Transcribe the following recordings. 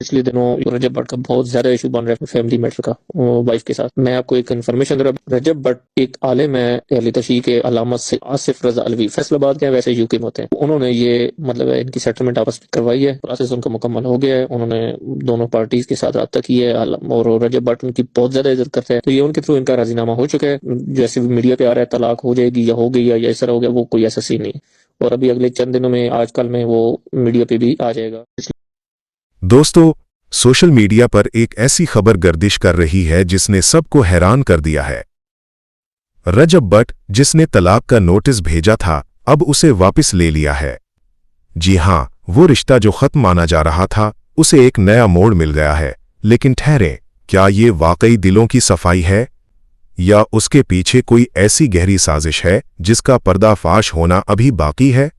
पिछले दिनों रजब भट्ट का बहुत ज्यादा इशू बन रहा है फैमिली मैटर का वाइफ के साथ। मैं आपको एक इन्फॉर्मेशन दे रहा हूं। रजब भट्ट एक आलिम है अहले तशरीह के, अल्लामा आसिफ रजा अलवी, फैसलाबाद के हैं, वैसे यूके में होते हैं। उन्होंने ये मतलब है इनकी सेटलमेंट आपस में करवाई है, प्रोसेस उनका मुकम्मल हो गया है। उन्होंने दोनों पार्टीज के साथ रब्ता किया है और रजब भट्ट उनकी बहुत ज्यादा इज्जत करते हैं, तो ये उनके थ्रू इनका राजीनामा हो चुका है। जैसे भी मीडिया पे आ रहा है तलाक हो जाएगी या हो गई या इस तरह हो गया, वो कोई ऐसा सीन नहीं है। और अभी अगले चंद दिनों में आजकल में वो मीडिया पे भी आ जाएगा। दोस्तों, सोशल मीडिया पर एक ऐसी खबर गर्दिश कर रही है जिसने सबको हैरान कर दिया है। रजब भट्ट, जिसने तलाक का नोटिस भेजा था, अब उसे वापस ले लिया है। जी हां, वो रिश्ता जो खत्म माना जा रहा था उसे एक नया मोड़ मिल गया है। लेकिन ठहरें, क्या ये वाकई दिलों की सफाई है या उसके पीछे कोई ऐसी गहरी साजिश है जिसका पर्दाफाश होना अभी बाकी है?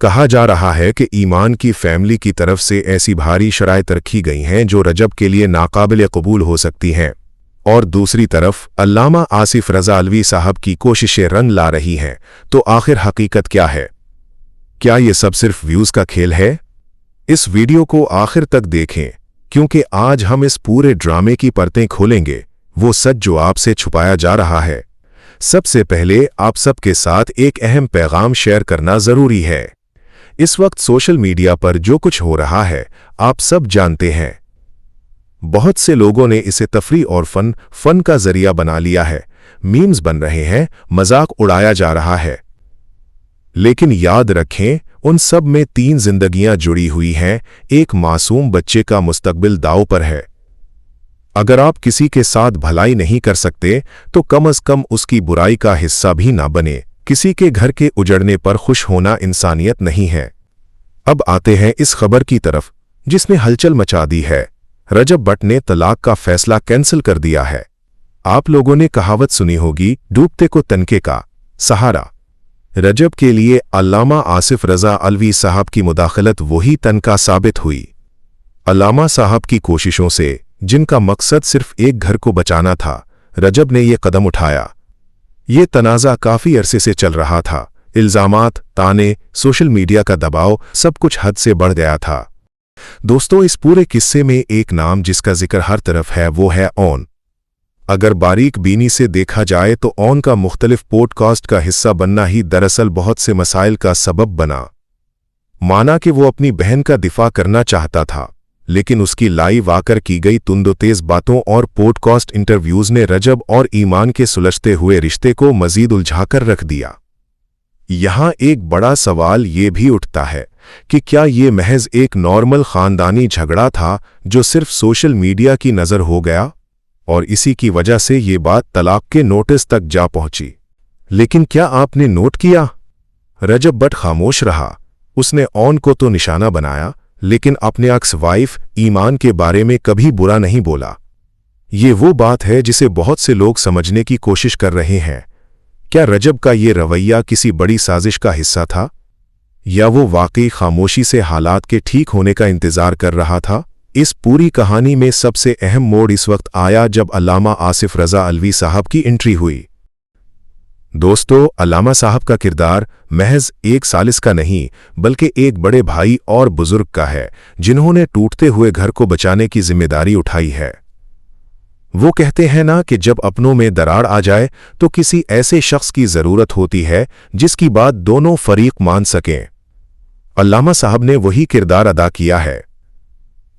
कहा जा रहा है कि ईमान की फैमिली की तरफ से ऐसी भारी शराइत रखी गई हैं जो रजब के लिए नाकाबिल कबूल हो सकती हैं, और दूसरी तरफ अल्लामा आसिफ रजा अलवी साहब की कोशिशें रंग ला रही हैं। तो आखिर हकीकत क्या है? क्या ये सब सिर्फ व्यूज का खेल है? इस वीडियो को आखिर तक देखें, क्योंकि आज हम इस पूरे ड्रामे की परतें खोलेंगे, वो सच जो आपसे छुपाया जा रहा है। सबसे पहले आप सबके साथ एक अहम पैगाम शेयर करना जरूरी है। इस वक्त सोशल मीडिया पर जो कुछ हो रहा है आप सब जानते हैं। बहुत से लोगों ने इसे तफरीह और फन का जरिया बना लिया है। मीम्स बन रहे हैं, मजाक उड़ाया जा रहा है। लेकिन याद रखें, उन सब में 3 जिंदगियां जुड़ी हुई हैं। एक मासूम बच्चे का मुस्तकबिल दांव पर है। अगर आप किसी के साथ भलाई नहीं कर सकते तो कम से कम उसकी बुराई का हिस्सा भी ना बने। किसी के घर के उजड़ने पर खुश होना इंसानियत नहीं है। अब आते हैं इस खबर की तरफ जिसने हलचल मचा दी है। रजब भट्ट ने तलाक का फैसला कैंसिल कर दिया है। आप लोगों ने कहावत सुनी होगी, डूबते को तनके का सहारा। रजब के लिए अल्लामा आसिफ रजा अलवी साहब की मुदाखलत वही तनका साबित हुई। अल्लामा साहब की कोशिशों से, जिनका मकसद सिर्फ एक घर को बचाना था, रजब ने यह कदम उठाया। ये तनाज़ा काफी अरसे से चल रहा था। इल्जामात, ताने, सोशल मीडिया का दबाव, सब कुछ हद से बढ़ गया था। दोस्तों, इस पूरे किस्से में एक नाम जिसका जिक्र हर तरफ है वो है ओन। अगर बारीक बीनी से देखा जाए तो ओन का मुख्तलिफ पॉडकास्ट का हिस्सा बनना ही दरअसल बहुत से मसाइल का सबब बना। माना कि वो अपनी बहन का दिफा करना चाहता था, लेकिन उसकी लाइव आकर की गई तुंदोतेज बातों और पॉडकास्ट इंटरव्यूज ने रजब और ईमान के सुलझते हुए रिश्ते को मजीद उलझाकर रख दिया। यहां एक बड़ा सवाल ये भी उठता है कि क्या ये महज एक नॉर्मल खानदानी झगड़ा था जो सिर्फ सोशल मीडिया की नजर हो गया, और इसी की वजह से ये बात तलाक के नोटिस तक जा पहुंची। लेकिन क्या आपने नोट किया, रजब भट्ट खामोश रहा। उसने ओन को तो निशाना बनाया, लेकिन अपने एक्स वाइफ ईमान के बारे में कभी बुरा नहीं बोला। ये वो बात है जिसे बहुत से लोग समझने की कोशिश कर रहे हैं। क्या रजब का ये रवैया किसी बड़ी साजिश का हिस्सा था, या वो वाकई खामोशी से हालात के ठीक होने का इंतजार कर रहा था? इस पूरी कहानी में सबसे अहम मोड़ इस वक्त आया जब अल्लामा आसिफ रजा अलवी साहब की एंट्री हुई। दोस्तों, अल्लामा साहब का किरदार महज एक सालिस का नहीं, बल्कि एक बड़े भाई और बुजुर्ग का है, जिन्होंने टूटते हुए घर को बचाने की जिम्मेदारी उठाई है। वो कहते हैं ना कि जब अपनों में दरार आ जाए तो किसी ऐसे शख्स की जरूरत होती है जिसकी बात दोनों फरीक मान सकें। अल्लामा साहब ने वही किरदार अदा किया है।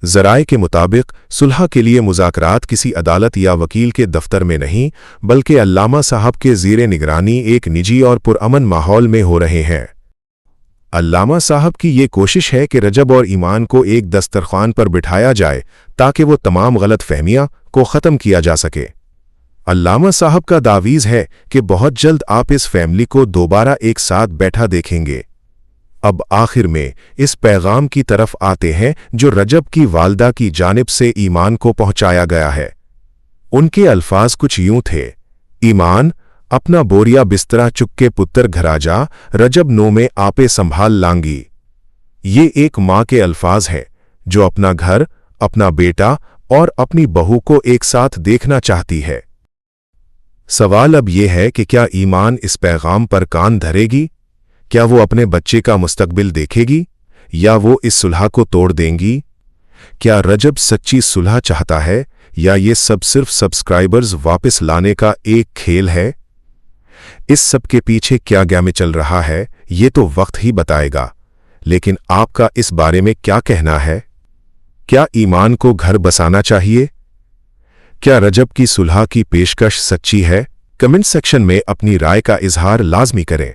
ज़राए के मुताबिक सुलह के लिए मुज़ाकरात किसी अदालत या वकील के दफ्तर में नहीं, बल्कि अल्लामा साहब के ज़ीरे निगरानी एक निजी और पुरअमन माहौल में हो रहे हैं। अल्लामा साहब की ये कोशिश है कि रजब और ईमान को एक दस्तरखान पर बिठाया जाए ताकि वो तमाम गलत फहमियां को ख़त्म किया जा सके। अल्लामा साहब का दावीज़ है कि बहुत जल्द आप इस फैमिली को दोबारा एक साथ बैठा देखेंगे। अब आखिर में इस पैगाम की तरफ आते हैं जो रजब की वालदा की जानिब से ईमान को पहुंचाया गया है। उनके अल्फाज कुछ यूं थे, ईमान अपना बोरिया बिस्तरा चुक्के पुत्र घर आ जा, रजब नो में आपे संभाल लांगी। ये एक माँ के अल्फाज है जो अपना घर, अपना बेटा और अपनी बहू को एक साथ देखना चाहती है। सवाल अब यह है कि क्या ईमान इस पैगाम पर कान धरेगी? क्या वो अपने बच्चे का मुस्तकबिल देखेगी, या वो इस सुलह को तोड़ देंगी? क्या रजब सच्ची सुलह चाहता है या ये सब सिर्फ सब्सक्राइबर्स वापस लाने का एक खेल है? इस सब के पीछे क्या गेम चल रहा है ये तो वक्त ही बताएगा, लेकिन आपका इस बारे में क्या कहना है? क्या ईमान को घर बसाना चाहिए? क्या रजब की सुलह की पेशकश सच्ची है? कमेंट सेक्शन में अपनी राय का इजहार लाजमी करें।